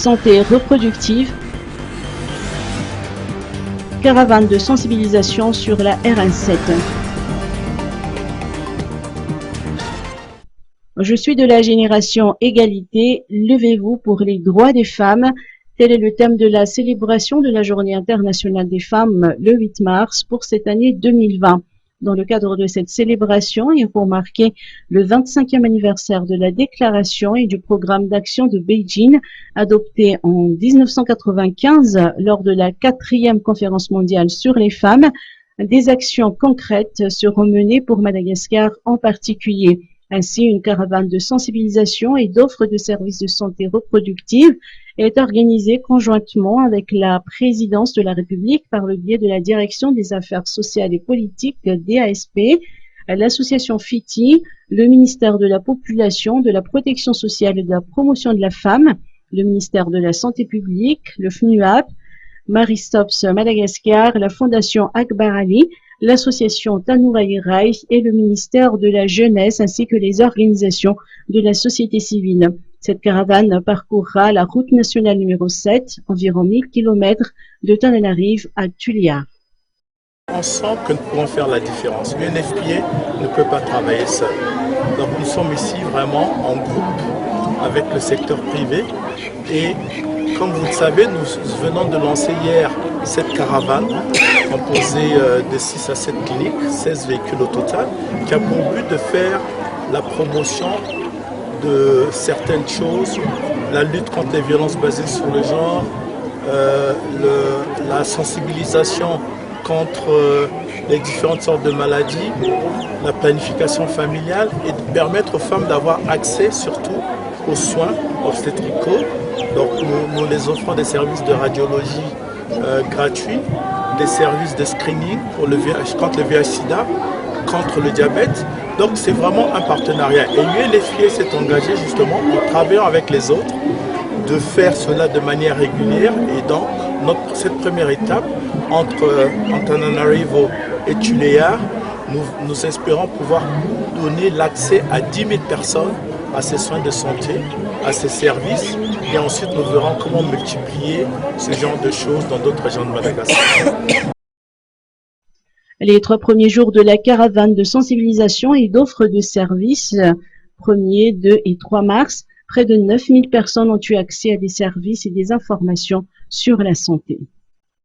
santé reproductive, caravane de sensibilisation sur la RN7. Je suis de la génération égalité, levez-vous pour les droits des femmes. Tel est le thème de la célébration de la Journée internationale des femmes le 8 mars pour cette année 2020. Dans le cadre de cette célébration et pour marquer le 25e anniversaire de la déclaration et du programme d'action de Beijing adopté en 1995 lors de la 4e conférence mondiale sur les femmes, des actions concrètes seront menées pour Madagascar en particulier. Ainsi, une caravane de sensibilisation et d'offres de services de santé reproductive est organisée conjointement avec la présidence de la République par le biais de la Direction des Affaires sociales et politiques DASP, l'association FITI, le ministère de la Population, de la Protection sociale et de la Promotion de la femme, le ministère de la Santé publique, le FNUAP, Maristops Madagascar, la Fondation Akbar Ali, l'association Tanuraï Rai et le ministère de la Jeunesse ainsi que les organisations de la société civile. Cette caravane parcourra la route nationale numéro 7, environ 1000 km de Tananarive à Tulia. On sent que nous pouvons faire la différence. UNFPA ne peut pas travailler seul. Donc nous sommes ici vraiment en groupe avec le secteur privé et comme vous le savez, nous venons de lancer hier cette caravane composée de 6 à 7 cliniques, 16 véhicules au total, qui a pour but de faire la promotion de certaines choses, la lutte contre les violences basées sur le genre, la sensibilisation contre les différentes sortes de maladies, la planification familiale et de permettre aux femmes d'avoir accès surtout aux soins obstétricaux. Donc nous les offrons des services de radiologie gratuits, des services de screening pour contre le VIH-Sida, contre le diabète. Donc c'est vraiment un partenariat. Et l'UNFPA s'est engagé justement en travaillant avec les autres de faire cela de manière régulière. Et donc cette première étape entre Antananarivo et Tuléar, nous espérons pouvoir donner l'accès à 10 000 personnes à ces soins de santé, à ces services, et ensuite nous verrons comment multiplier ce genre de choses dans d'autres régions de Madagascar. Les 3 premiers jours de la caravane de sensibilisation et d'offres de services, 1er, 2 et 3 mars, près de 9000 personnes ont eu accès à des services et des informations sur la santé.